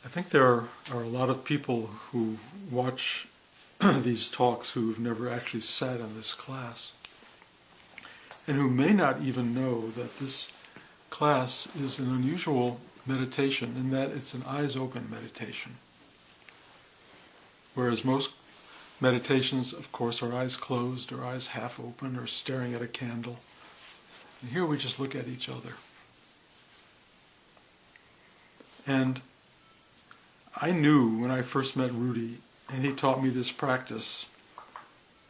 I think there are a lot of people who watch these talks who've never actually sat in this class, and who may not even know that this class is an unusual meditation in that it's an eyes open meditation. Whereas most meditations, of course, are eyes closed or eyes half open or staring at a candle. And here we just look at each other. And I knew when I first met Rudy, and he taught me this practice,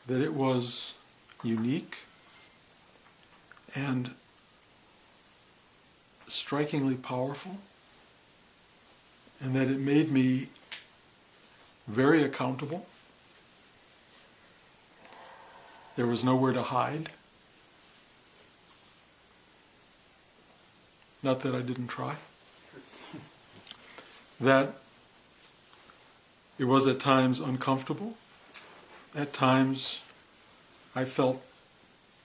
that it was unique and strikingly powerful, and that it made me very accountable. There was nowhere to hide. Not that I didn't try. That it was at times uncomfortable. At times I felt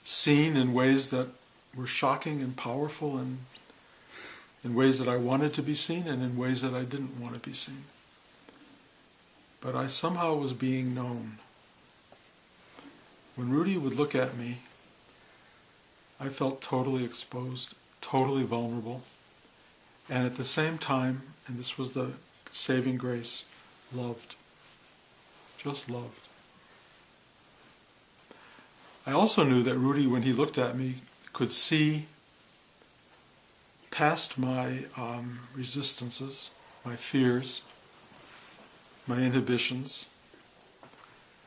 seen in ways that were shocking and powerful, and in ways that I wanted to be seen and in ways that I didn't want to be seen. But I somehow was being known. When Rudy would look at me, I felt totally exposed, totally vulnerable, and at the same time, and this was the saving grace, loved. Just loved. I also knew that Rudy, when he looked at me, could see past my resistances, my fears, my inhibitions,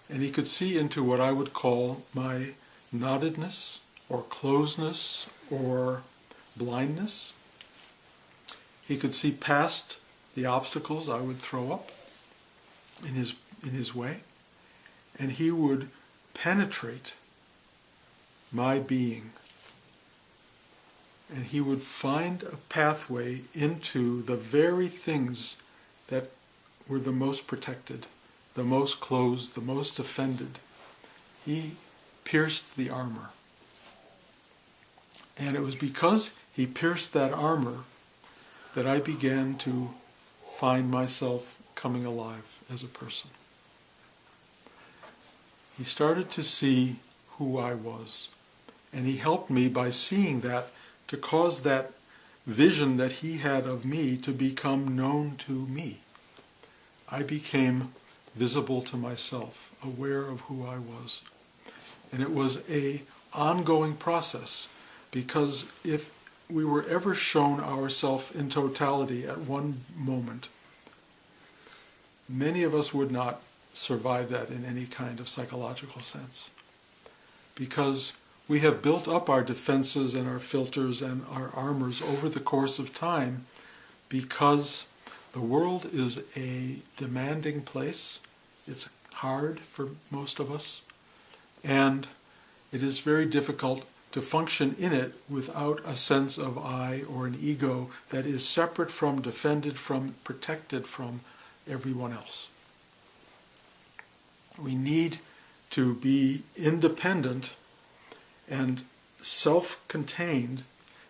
and he could see into what I would call my knottedness or closeness or blindness. He could see past the obstacles I would throw up in his way, and he would penetrate my being, and he would find a pathway into the very things that were the most protected, the most closed, the most offended. He pierced the armor. And it was because he pierced that armor that I began to find myself coming alive as a person. He started to see who I was, and he helped me by seeing that to cause that vision that he had of me to become known to me. I became visible to myself, aware of who I was. And it was an ongoing process, because if we were ever shown ourselves in totality at one moment, many of us would not survive that in any kind of psychological sense. Because we have built up our defenses and our filters and our armors over the course of time, because the world is a demanding place. It's hard for most of us, and it is very difficult to function in it without a sense of I or an ego that is separate from, defended from, protected from everyone else. We need to be independent and self-contained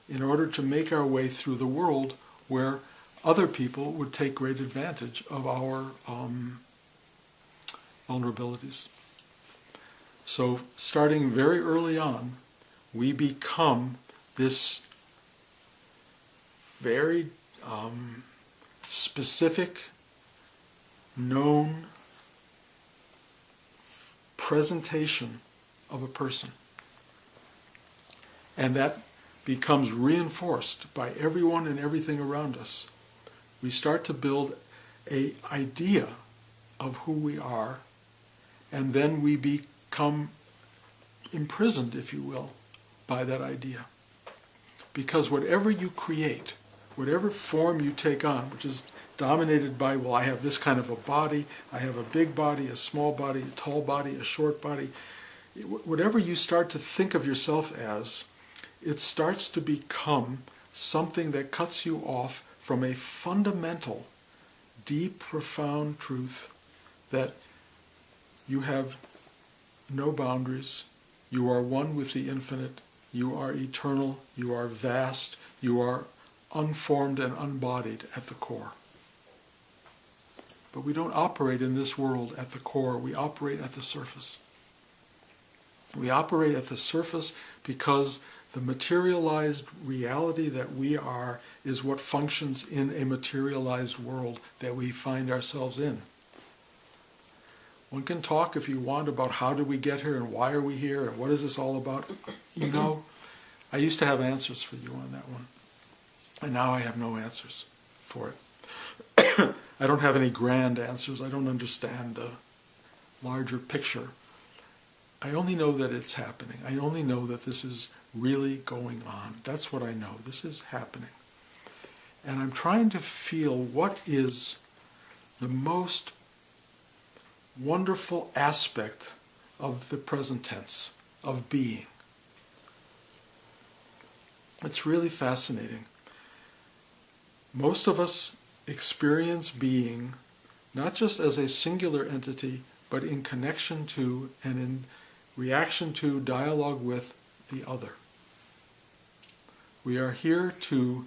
in order to make our way through the world where other people would take great advantage of our vulnerabilities. So starting very early on, we become this very specific, known presentation of a person. And that becomes reinforced by everyone and everything around us. We start to build an idea of who we are, and then we become imprisoned, if you will, by that idea. Because whatever you create, whatever form you take on, which is dominated by, well, I have this kind of a body, I have a big body, a small body, a tall body, a short body, whatever you start to think of yourself as, it starts to become something that cuts you off from a fundamental, deep, profound truth that you have no boundaries, you are one with the infinite, you are eternal, you are vast, you are unformed and unbodied at the core. But we don't operate in this world at the core. We operate at the surface. We operate at the surface because the materialized reality that we are is what functions in a materialized world that we find ourselves in. One can talk if you want about how did we get here and why are we here and what is this all about. You know, I used to have answers for you on that one. And now I have no answers for it. I don't have any grand answers. I don't understand the larger picture. I only know that it's happening. I only know that this is really going on. That's what I know. This is happening. And I'm trying to feel what is the most wonderful aspect of the present tense, of being. It's really fascinating. Most of us experience being not just as a singular entity, but in connection to and in reaction to, dialogue with the other. We are here to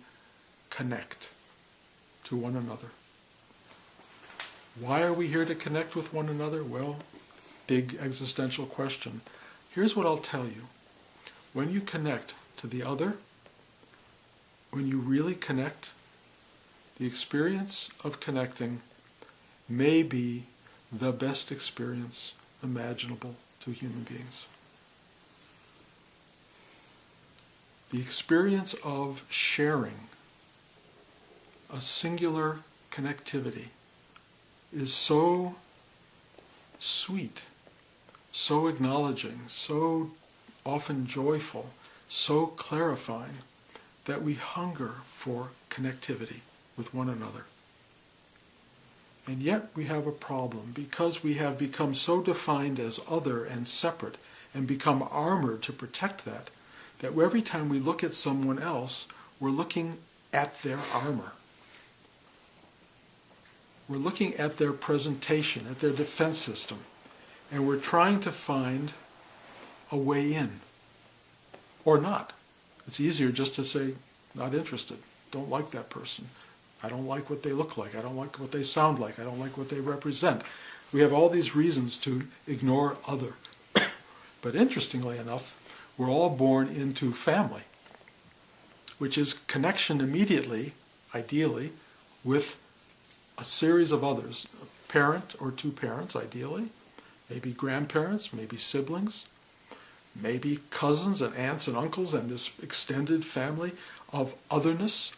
connect to one another. Why are we here to connect with one another? Well, big existential question. Here's what I'll tell you. When you connect to the other, when you really connect, the experience of connecting may be the best experience imaginable to human beings. The experience of sharing a singular connectivity is so sweet, so acknowledging, so often joyful, so clarifying that we hunger for connectivity with one another. And yet we have a problem because we have become so defined as other and separate and become armored to protect that every time we look at someone else, we're looking at their armor. We're looking at their presentation, at their defense system, and we're trying to find a way in. Or not. It's easier just to say, not interested, don't like that person. I don't like what they look like. I don't like what they sound like. I don't like what they represent. We have all these reasons to ignore other. But interestingly enough, we're all born into family, which is connection immediately, ideally, with a series of others. A parent or two parents, ideally. Maybe grandparents, maybe siblings, maybe cousins and aunts and uncles and this extended family of otherness.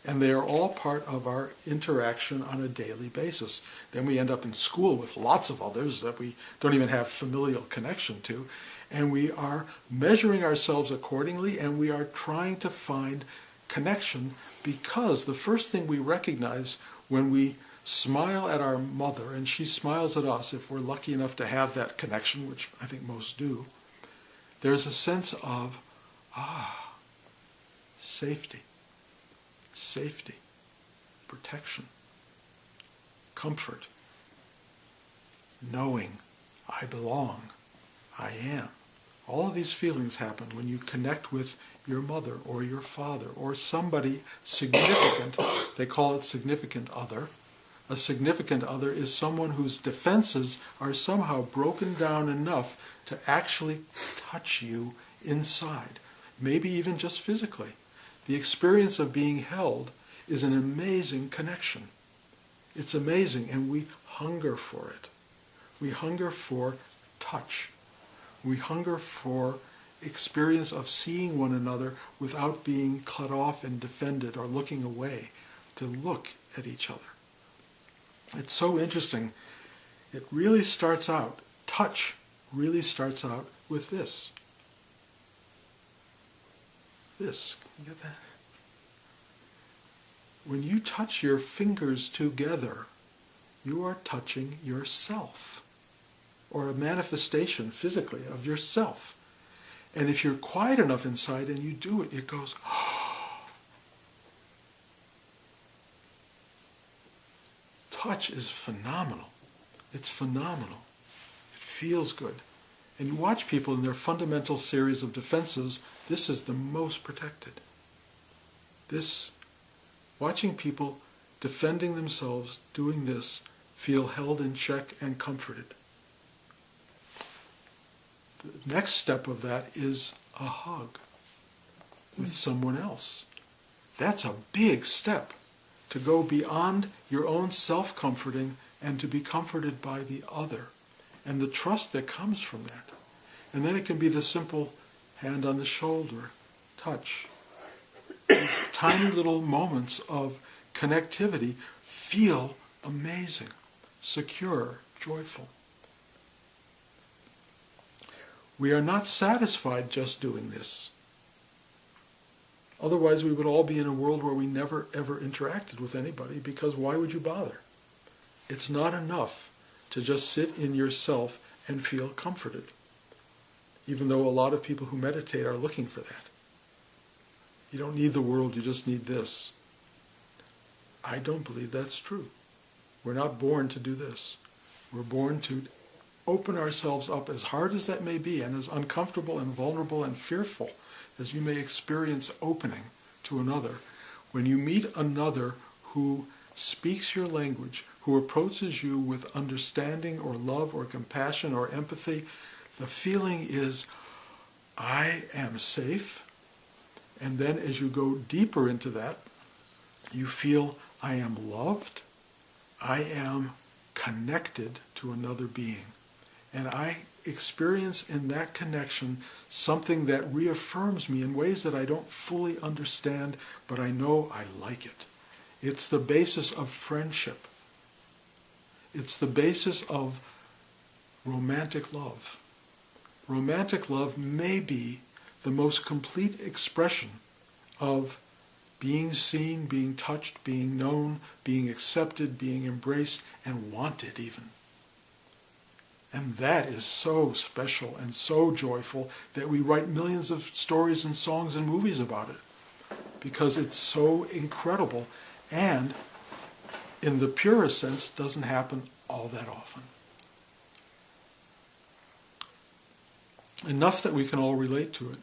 And they are all part of our interaction on a daily basis. Then we end up in school with lots of others that we don't even have familial connection to. And we are measuring ourselves accordingly, and we are trying to find connection because the first thing we recognize when we smile at our mother, and she smiles at us if we're lucky enough to have that connection, which I think most do, there's a sense of, safety. Safety, protection, comfort, knowing I belong, I am. All of these feelings happen when you connect with your mother or your father or somebody significant. They call it significant other. A significant other is someone whose defenses are somehow broken down enough to actually touch you inside, maybe even just physically. The experience of being held is an amazing connection. It's amazing, and we hunger for it. We hunger for touch. We hunger for experience of seeing one another without being cut off and defended or looking away, to look at each other. It's so interesting. It really starts out, touch really starts out with this. This. Can you get that? When you touch your fingers together, you are touching yourself, or a manifestation physically of yourself. And if you're quiet enough inside and you do it, it goes, Touch is phenomenal. It's phenomenal. It feels good. And you watch people in their fundamental series of defenses, this is the most protected. Watching people defending themselves, doing this, feel held in check and comforted. The next step of that is a hug with someone else. That's a big step, to go beyond your own self-comforting and to be comforted by the other, and the trust that comes from that. And then it can be the simple hand on the shoulder, touch. These tiny little moments of connectivity feel amazing, secure, joyful. We are not satisfied just doing this. Otherwise, we would all be in a world where we never, ever interacted with anybody, because why would you bother? It's not enough to just sit in yourself and feel comforted, even though a lot of people who meditate are looking for that. You don't need the world, you just need this. I don't believe that's true. We're not born to do this. We're born to open ourselves up, as hard as that may be, and as uncomfortable and vulnerable and fearful as you may experience opening to another. When you meet another who speaks your language, who approaches you with understanding or love or compassion or empathy, the feeling is, I am safe. And then as you go deeper into that, you feel, I am loved, I am connected to another being. And I experience in that connection something that reaffirms me in ways that I don't fully understand, but I know I like it. It's the basis of friendship. It's the basis of romantic love. Romantic love may be the most complete expression of being seen, being touched, being known, being accepted, being embraced, and wanted even. And that is so special and so joyful that we write millions of stories and songs and movies about it, because it's so incredible and, in the purest sense, doesn't happen all that often. Enough that we can all relate to it.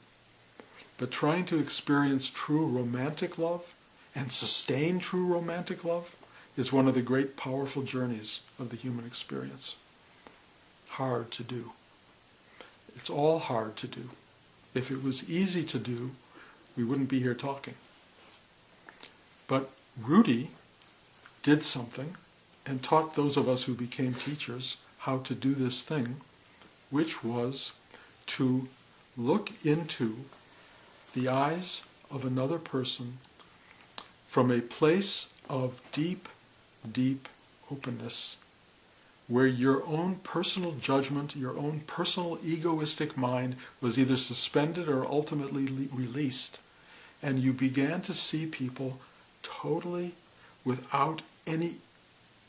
But trying to experience true romantic love and sustain true romantic love is one of the great powerful journeys of the human experience. Hard to do. It's all hard to do. If it was easy to do, we wouldn't be here talking. But Rudy did something and taught those of us who became teachers how to do this thing, which was to look into the eyes of another person from a place of deep, deep openness, where your own personal judgment, your own personal egoistic mind was either suspended or ultimately released, and you began to see people totally without any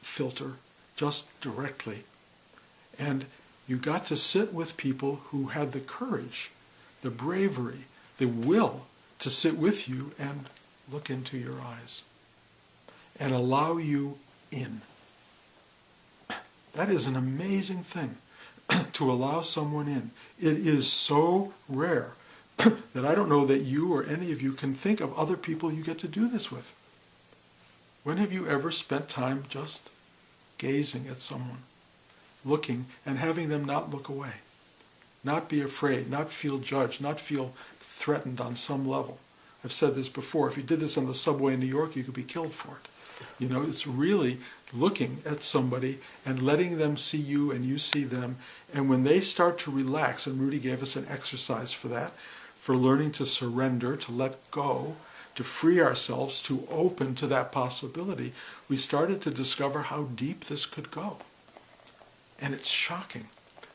filter, just directly. And you got to sit with people who had the courage, the bravery, the will to sit with you and look into your eyes and allow you in. That is an amazing thing, to allow someone in. It is so rare that I don't know that you or any of you can think of other people you get to do this with. When have you ever spent time just gazing at someone, looking, and having them not look away, not be afraid, not feel judged, not feel threatened on some level? I've said this before, if you did this on the subway in New York, you could be killed for it. You know, it's really looking at somebody and letting them see you and you see them. And when they start to relax, and Rudy gave us an exercise for that, for learning to surrender, to let go, to free ourselves, to open to that possibility, we started to discover how deep this could go. And it's shocking,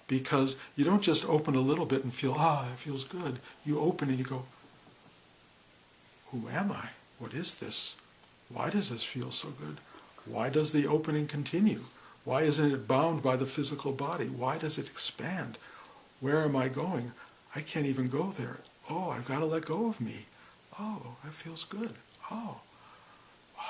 because you don't just open a little bit and feel, it feels good. You open and you go, who am I? What is this? Why does this feel so good? Why does the opening continue? Why isn't it bound by the physical body? Why does it expand? Where am I going? I can't even go there. Oh, I've got to let go of me. Oh, that feels good. Oh, wow.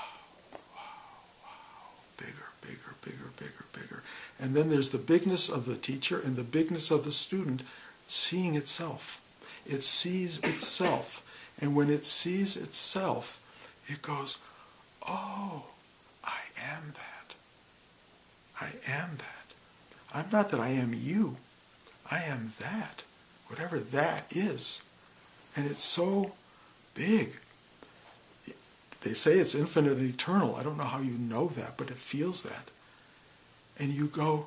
Bigger, bigger, bigger, bigger, bigger. And then there's the bigness of the teacher and the bigness of the student seeing itself. It sees itself. And when it sees itself, it goes, oh, I am that. I am that. I'm not that I am you. I am that, whatever that is. And it's so big. They say it's infinite and eternal. I don't know how you know that, but it feels that. And you go,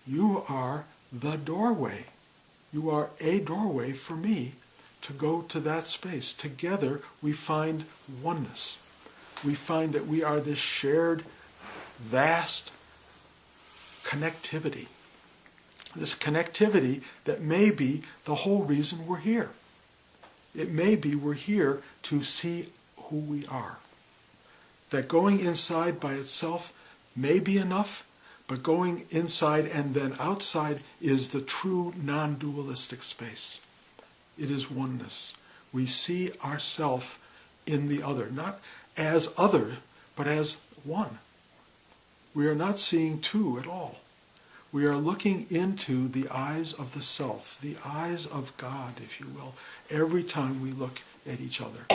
you are the doorway. You are a doorway for me to go to that space. Together we find oneness. We find that we are this shared, vast connectivity. This connectivity that may be the whole reason we're here. It may be we're here to see who we are. That going inside by itself may be enough, but going inside and then outside is the true non-dualistic space. It is oneness. We see ourself in the other, not as other, but as one. We are not seeing two at all. We are looking into the eyes of the self, the eyes of God, if you will, every time we look at each other.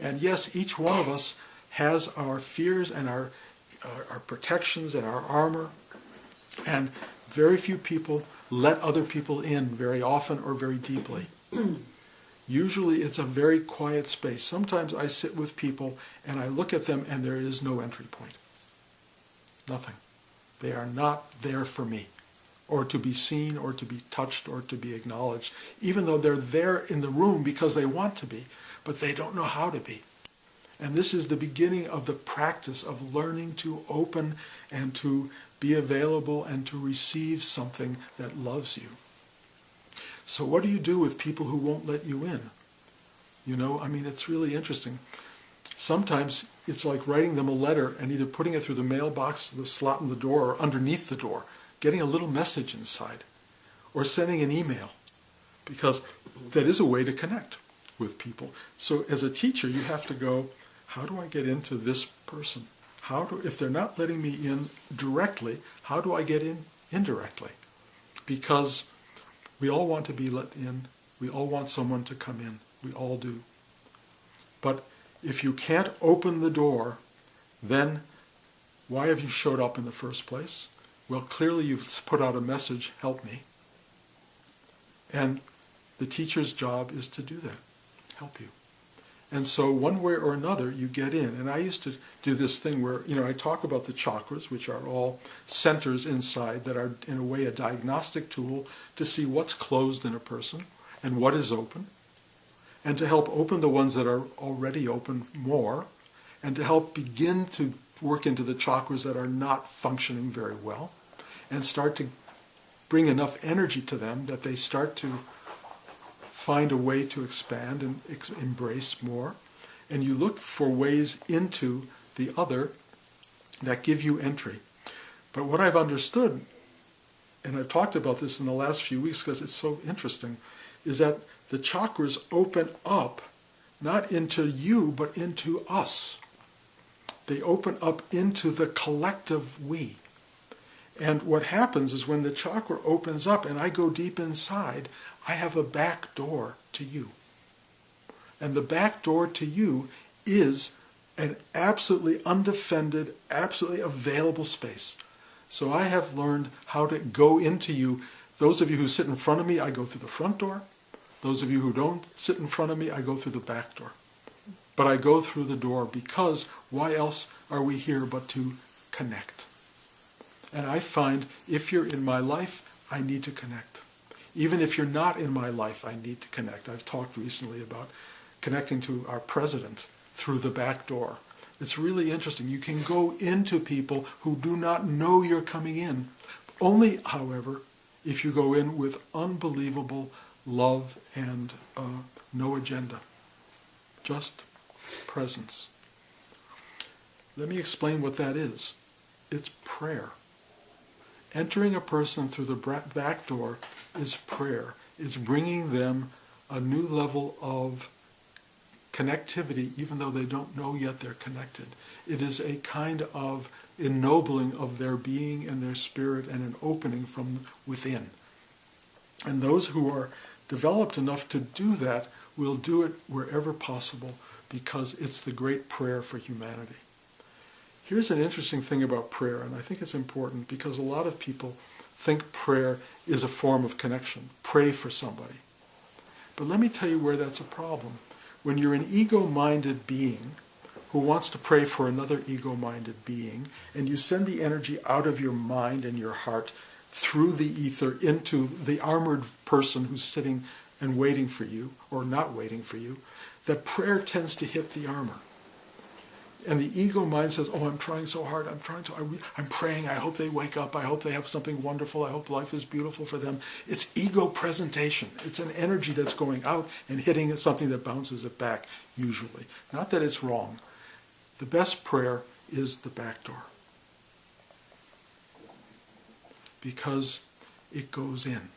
And yes, each one of us has our fears and our protections and our armor, and very few people let other people in very often or very deeply. Usually it's a very quiet space. Sometimes I sit with people and I look at them and there is no entry point. Nothing. They are not there for me, or to be seen, or to be touched, or to be acknowledged, even though they're there in the room because they want to be, but they don't know how to be. And this is the beginning of the practice of learning to open and to be available and to receive something that loves you. So what do you do with people who won't let you in? You know, I mean, it's really interesting. Sometimes it's like writing them a letter and either putting it through the mailbox, the slot in the door, or underneath the door, getting a little message inside, or sending an email, because that is a way to connect with people. So as a teacher, you have to go, how do I get into this person? If they're not letting me in directly, how do I get in indirectly? Because we all want to be let in. We all want someone to come in. We all do. But if you can't open the door, then why have you showed up in the first place? Well, clearly you've put out a message, help me. And the teacher's job is to do that, help you. And so one way or another, you get in. And I used to do this thing where, I talk about the chakras, which are all centers inside that are, in a way, a diagnostic tool to see what's closed in a person and what is open, and to help open the ones that are already open more, and to help begin to work into the chakras that are not functioning very well, and start to bring enough energy to them that they start to find a way to expand and embrace more. And you look for ways into the other that give you entry. But what I've understood, and I've talked about this in the last few weeks because it's so interesting, is that the chakras open up not into you, but into us. They open up into the collective we. And what happens is when the chakra opens up and I go deep inside, I have a back door to you. And the back door to you is an absolutely undefended, absolutely available space. So I have learned how to go into you. Those of you who sit in front of me, I go through the front door. Those of you who don't sit in front of me, I go through the back door. But I go through the door because why else are we here but to connect? And I find if you're in my life, I need to connect. Even if you're not in my life, I need to connect. I've talked recently about connecting to our president through the back door. It's really interesting. You can go into people who do not know you're coming in. Only, however, if you go in with unbelievable love and no agenda. Just presence. Let me explain what that is. It's prayer. Entering a person through the back door is prayer. It's bringing them a new level of connectivity, even though they don't know yet they're connected. It is a kind of ennobling of their being and their spirit and an opening from within. And those who are developed enough to do that will do it wherever possible because it's the great prayer for humanity. Here's an interesting thing about prayer, and I think it's important because a lot of people think prayer is a form of connection. Pray for somebody. But let me tell you where that's a problem. When you're an ego-minded being who wants to pray for another ego-minded being, and you send the energy out of your mind and your heart through the ether into the armored person who's sitting and waiting for you, or not waiting for you, that prayer tends to hit the armor. And the ego mind says, oh, I'm trying so hard, I'm praying, I hope they wake up, I hope they have something wonderful, I hope life is beautiful for them. It's ego presentation. It's an energy that's going out and hitting something that bounces it back, usually. Not that it's wrong. The best prayer is the back door. Because it goes in.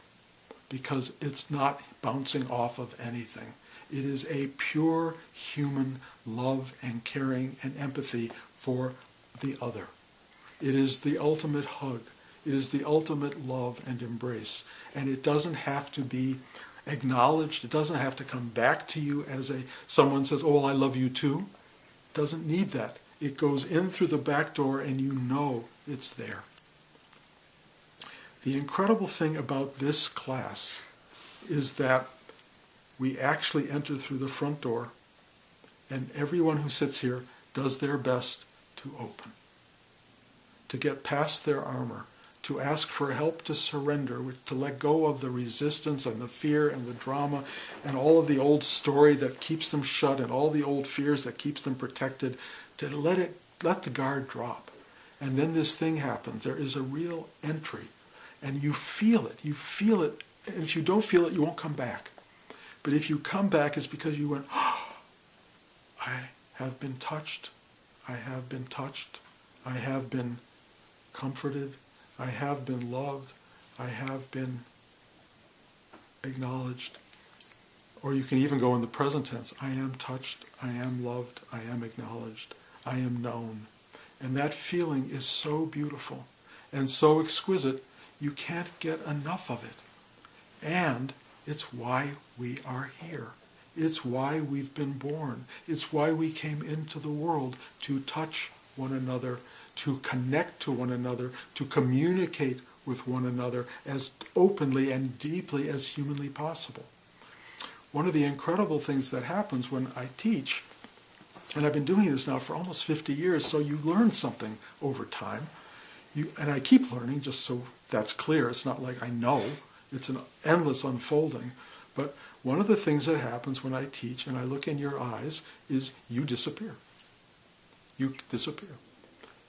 Because it's not bouncing off of anything. It is a pure human love and caring and empathy for the other. It is the ultimate hug. It is the ultimate love and embrace. And it doesn't have to be acknowledged. It doesn't have to come back to you as someone says, oh, well, I love you too. It doesn't need that. It goes in through the back door and you know it's there. The incredible thing about this class is that we actually enter through the front door, and everyone who sits here does their best to open, to get past their armor, to ask for help to surrender, to let go of the resistance and the fear and the drama and all of the old story that keeps them shut and all the old fears that keeps them protected, to let the guard drop. And then this thing happens. There is a real entry, and you feel it. You feel it, and if you don't feel it, you won't come back. But if you come back, it's because you went, oh, I have been touched. I have been touched. I have been comforted. I have been loved. I have been acknowledged. Or you can even go in the present tense. I am touched. I am loved. I am acknowledged. I am known. And that feeling is so beautiful and so exquisite, you can't get enough of it. And it's why we are here. It's why we've been born. It's why we came into the world, to touch one another, to connect to one another, to communicate with one another as openly and deeply as humanly possible. One of the incredible things that happens when I teach, and I've been doing this now for almost 50 years, so you learn something over time. And I keep learning, just so that's clear. It's not like I know. It's an endless unfolding. But one of the things that happens when I teach and I look in your eyes is you disappear. You disappear.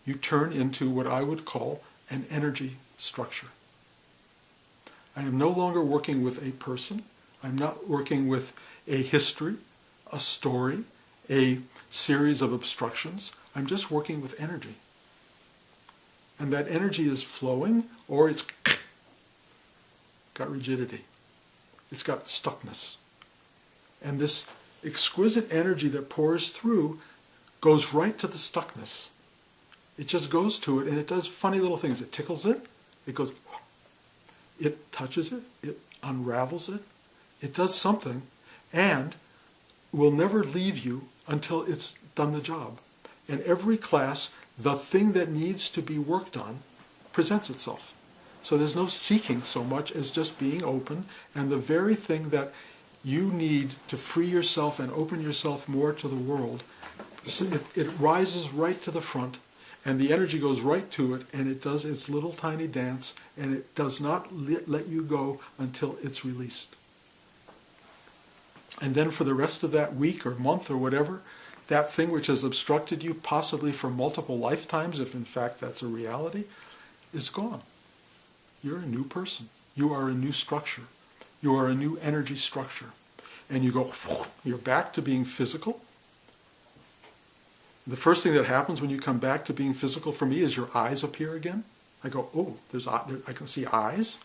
You turn into what I would call an energy structure. I am no longer working with a person. I'm not working with a history, a story, a series of obstructions. I'm just working with energy. And that energy is flowing, or it's got rigidity. It's got stuckness. And this exquisite energy that pours through goes right to the stuckness. It just goes to it, and it does funny little things. It tickles it. It goes, it touches it. It unravels it. It does something, and will never leave you until it's done the job. In every class, the thing that needs to be worked on presents itself. So there's no seeking so much as just being open, and the very thing that you need to free yourself and open yourself more to the world, it rises right to the front, and the energy goes right to it, and it does its little tiny dance, and it does not let you go until it's released. And then for the rest of that week or month or whatever, that thing which has obstructed you, possibly for multiple lifetimes, if in fact that's a reality, is gone. You're a new person. You are a new structure. You are a new energy structure. And you go, you're back to being physical. The first thing that happens when you come back to being physical for me is your eyes appear again. I go, oh, I can see eyes.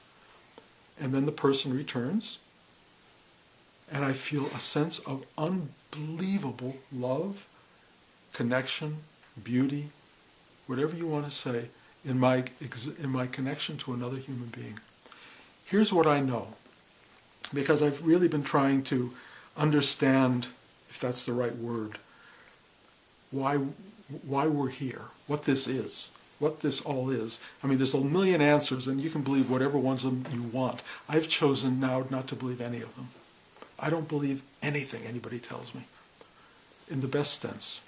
And then the person returns. And I feel a sense of unbelievable love, connection, beauty, whatever you want to say, in my connection to another human being. Here's what I know, because I've really been trying to understand, if that's the right word, why why we're here, what this is, what this all is. I mean, there's a million answers, and you can believe whatever ones of them you want. I've chosen now not to believe any of them. I don't believe anything anybody tells me, in the best sense.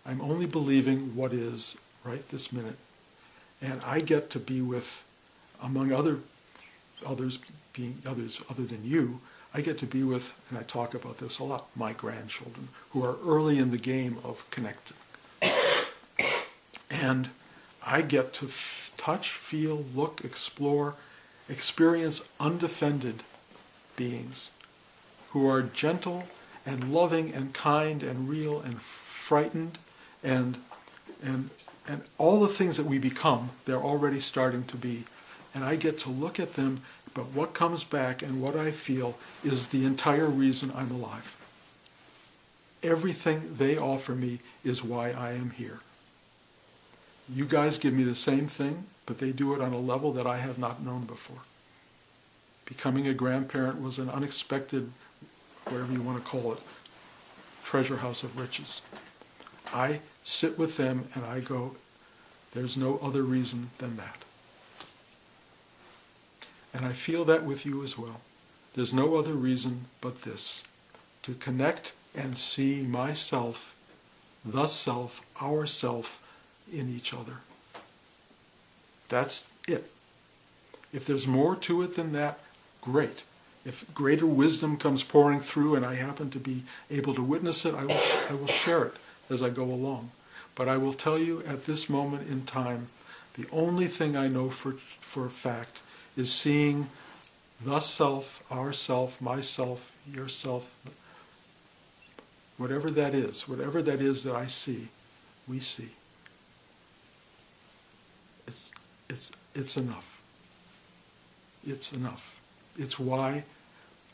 I'm only believing what is right this minute. And I get to be with, among others other than you, I get to be with, and I talk about this a lot, my grandchildren, who are early in the game of connecting. And I get to touch, feel, look, explore, experience undefended beings who are gentle and loving and kind and real and frightened and all the things that we become, they're already starting to be. And I get to look at them, but what comes back and what I feel is the entire reason I'm alive. Everything they offer me is why I am here. You guys give me the same thing, but they do it on a level that I have not known before. Becoming a grandparent was an unexpected, whatever you want to call it, treasure house of riches. I sit with them and I go, there's no other reason than that. And I feel that with you as well. There's no other reason but this, to connect and see myself, the self, ourself, in each other. That's it. If there's more to it than that, great. If greater wisdom comes pouring through and I happen to be able to witness it, I will share it as I go along. But I will tell you at this moment in time, the only thing I know for a fact is seeing the self, ourself, myself, yourself, whatever that is that I see, we see. It's enough. It's enough. It's why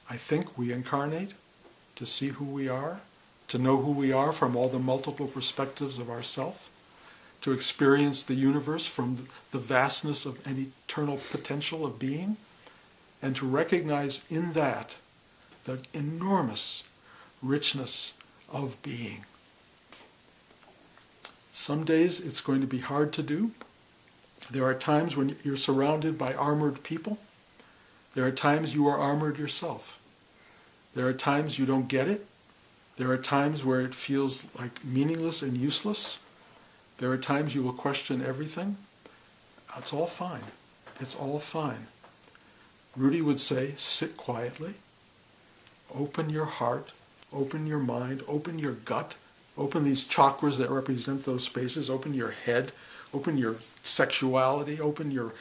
I think we incarnate, to see who we are, to know who we are from all the multiple perspectives of ourself, to experience the universe from the vastness of an eternal potential of being, and to recognize in that the enormous richness of being. Some days it's going to be hard to do. There are times when you're surrounded by armored people. There are times you are armored yourself. There are times you don't get it. There are times where it feels like meaningless and useless. There are times you will question everything. It's all fine. It's all fine. Rudy would say, sit quietly, open your heart, open your mind, open your gut, open these chakras that represent those spaces, open your head, open your sexuality, open your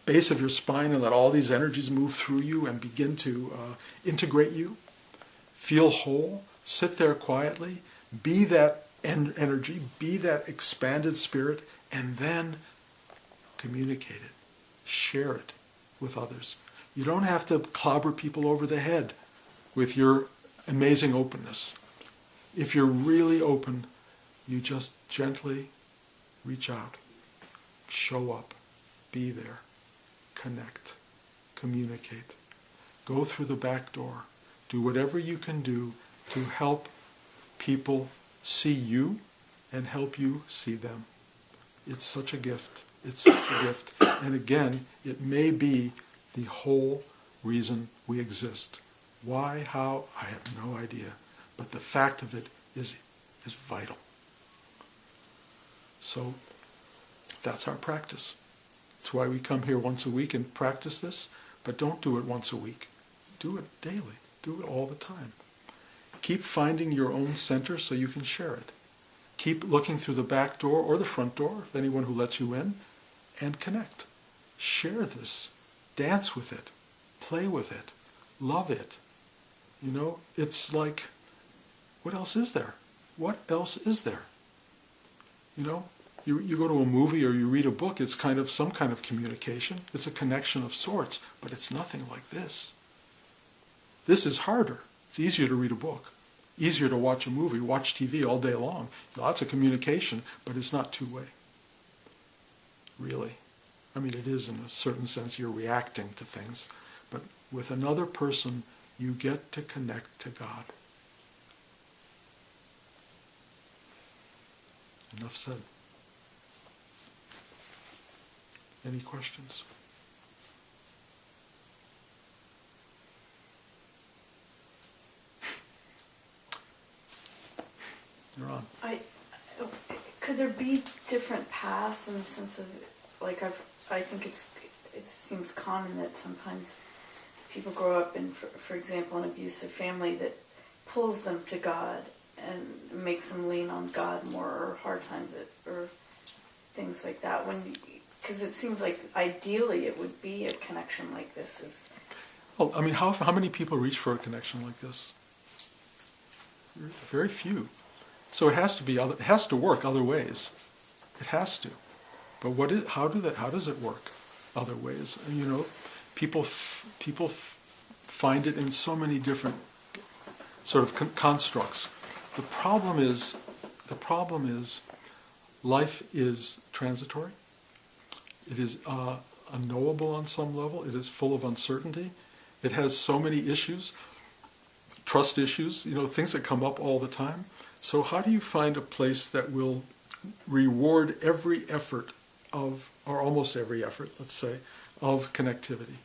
base of your spine and let all these energies move through you and begin to integrate you. Feel whole, sit there quietly, be that energy, be that expanded spirit, and then communicate it, share it with others. You don't have to clobber people over the head with your amazing openness. If you're really open, you just gently reach out, show up, be there, connect, communicate, go through the back door, do whatever you can do to help people see you and help you see them. It's such a gift. It's such a gift. And again, it may be the whole reason we exist. Why, how, I have no idea. But the fact of it is vital. So that's our practice. That's why we come here once a week and practice this, but don't do it once a week. Do it daily. Do it all the time. Keep finding your own center so you can share it. Keep looking through the back door or the front door, if anyone who lets you in, and connect. Share this. Dance with it. Play with it. Love it. You know, it's like, what else is there? What else is there? You know, you go to a movie or you read a book, it's kind of some kind of communication. It's a connection of sorts, but it's nothing like this. This is harder. It's easier to read a book, easier to watch a movie, watch TV all day long. Lots of communication, but it's not two-way. Really. I mean, it is in a certain sense you're reacting to things, but with another person, you get to connect to God. Enough said. Any questions? You're on. Could there be different paths in the sense of, like, I think it seems common that sometimes people grow up in, for example, an abusive family that pulls them to God and makes them lean on God more, or hard times or things like that. Because it seems like ideally it would be a connection like this. Well, I mean, how many people reach for a connection like this? Very few. So it has to be. It has to work other ways. It has to. But how does it work other ways? You know, people find it in so many different sort of constructs. The problem is life is transitory. It is unknowable on some level. It is full of uncertainty. It has so many issues, trust issues, you know, things that come up all the time. So how do you find a place that will reward every effort of, or almost every effort, let's say, of connectivity?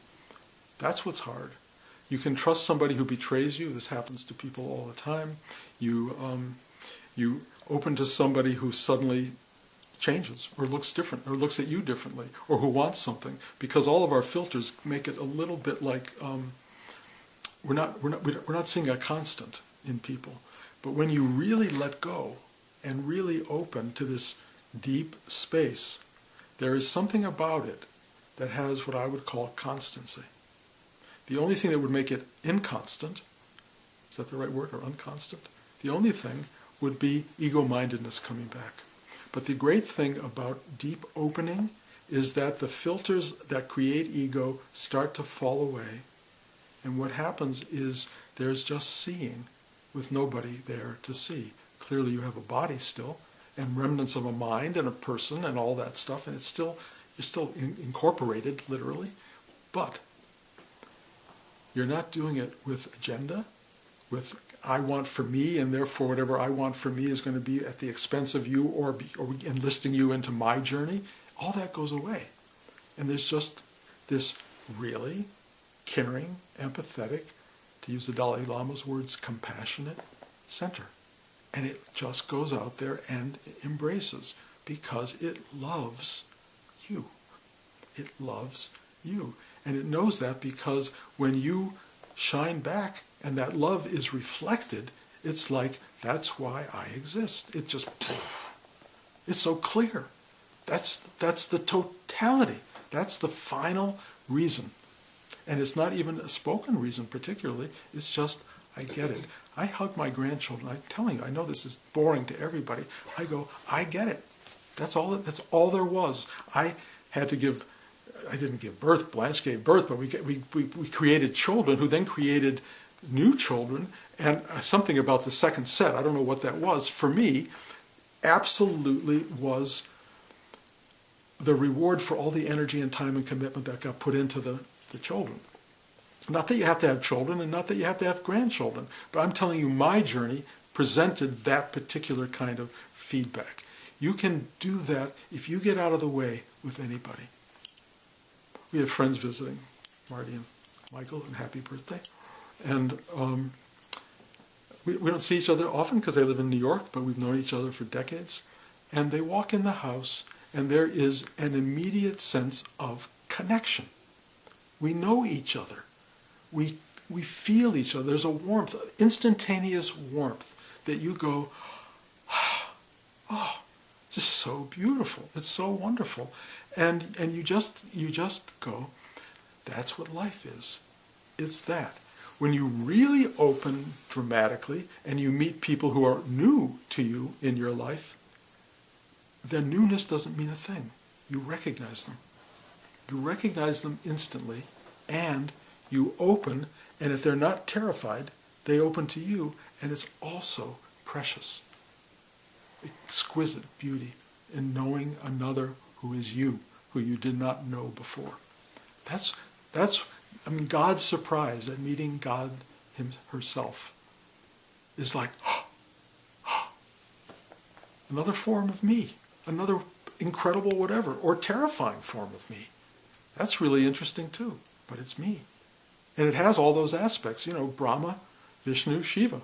That's what's hard. You can trust somebody who betrays you. This happens to people all the time. You open to somebody who suddenly changes or looks different or looks at you differently or who wants something, because all of our filters make it a little bit like we're not seeing a constant in people. But when you really let go and really open to this deep space, there is something about it that has what I would call constancy. The only thing that would make it inconstant, is that the right word, or unconstant? The only thing would be ego-mindedness coming back. But the great thing about deep opening is that the filters that create ego start to fall away. And what happens is there's just seeing with nobody there to see. Clearly you have a body still, and remnants of a mind and a person and all that stuff, and you're still incorporated, literally. But you're not doing it with agenda, with I want for me, and therefore whatever I want for me is going to be at the expense of you or enlisting you into my journey. All that goes away. And there's just this really caring, empathetic, to use the Dalai Lama's words, compassionate center. And it just goes out there and embraces, because it loves you. It loves you. And it knows that because when you shine back and that love is reflected, it's like, that's why I exist. It just, it's so clear. That's the totality. That's the final reason. And it's not even a spoken reason particularly. It's just, I get it. I hug my grandchildren. I'm telling you, I know this is boring to everybody. I go, I get it. That's all there was. I didn't give birth, Blanche gave birth, but we created children who then created new children, and something about the second set, I don't know what that was, for me, absolutely was the reward for all the energy and time and commitment that got put into the children. Not that you have to have children, and not that you have to have grandchildren, but I'm telling you, my journey presented that particular kind of feedback. You can do that if you get out of the way with anybody. We have friends visiting, Marty and Michael, and happy birthday. And we don't see each other often because they live in New York, but we've known each other for decades. And they walk in the house, and there is an immediate sense of connection. We know each other. We feel each other. There's a warmth, instantaneous warmth, that you go, oh, this is so beautiful. It's so wonderful. And you just go, that's what life is. It's that. When you really open dramatically and you meet people who are new to you in your life, their newness doesn't mean a thing. You recognize them. You recognize them instantly, and you open, and if they're not terrified, they open to you, and it's also precious. Exquisite beauty in knowing another who is you, who you did not know before. That's God's surprise at meeting God herself is like, another form of me, another incredible whatever, or terrifying form of me. That's really interesting too, but it's me. And it has all those aspects, Brahma, Vishnu, Shiva.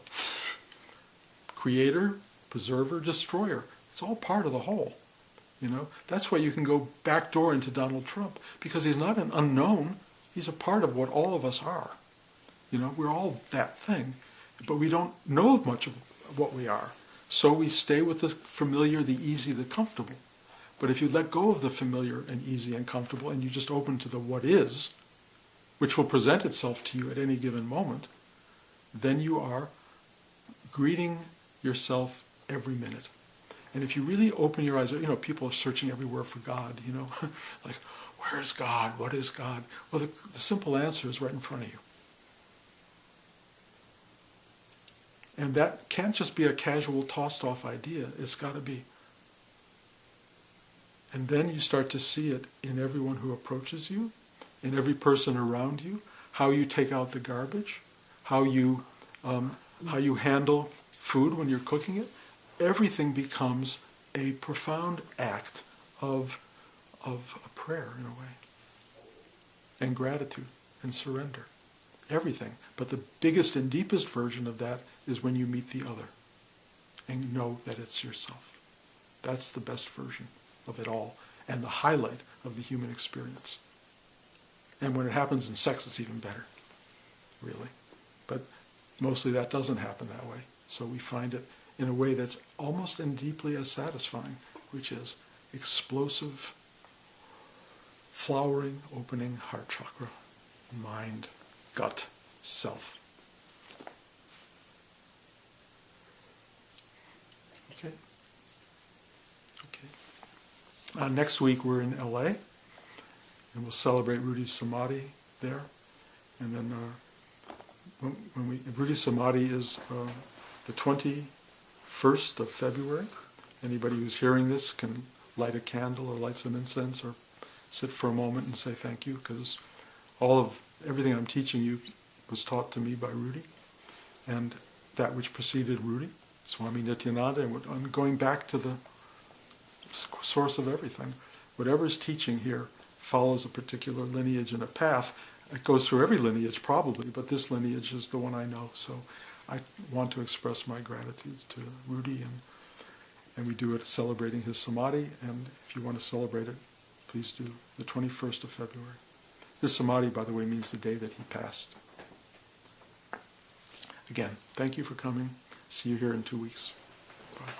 Creator, preserver, destroyer. It's all part of the whole. That's why you can go backdoor into Donald Trump, because he's not an unknown. He's a part of what all of us are. We're all that thing, but we don't know much of what we are. So we stay with the familiar, the easy, the comfortable. But if you let go of the familiar and easy and comfortable, and you just open to the what is, which will present itself to you at any given moment, then you are greeting yourself every minute. And if you really open your eyes, people are searching everywhere for God, like, where is God? What is God? Well, the simple answer is right in front of you. And that can't just be a casual tossed off idea. It's got to be. And then you start to see it in everyone who approaches you, in every person around you, how you take out the garbage, how you handle food when you're cooking it. Everything becomes a profound act of a prayer in a way, and gratitude and surrender. Everything. But the biggest and deepest version of that is when you meet the other and you know that it's yourself. That's the best version of it all, and the highlight of the human experience. And when it happens in sex, it's even better, really. But mostly that doesn't happen that way. So we find it in a way that's almost and deeply as satisfying, which is explosive, flowering, opening heart chakra, mind, gut, self. Okay. Next week we're in LA, and we'll celebrate Rudy's Samadhi there. And then Rudy's Samadhi is the 21st of February. Anybody who's hearing this can light a candle or light some incense or sit for a moment and say thank you, because everything I'm teaching you was taught to me by Rudy, and that which preceded Rudy, Swami Nityananda, and I'm going back to the source of everything. Whatever is teaching here follows a particular lineage and a path. It goes through every lineage probably, but this lineage is the one I know. So I want to express my gratitude to Rudy, and we do it celebrating his Samadhi, and if you want to celebrate it, please do, the 21st of February. This Samadhi, by the way, means the day that he passed. Again, thank you for coming. See you here in 2 weeks. Bye.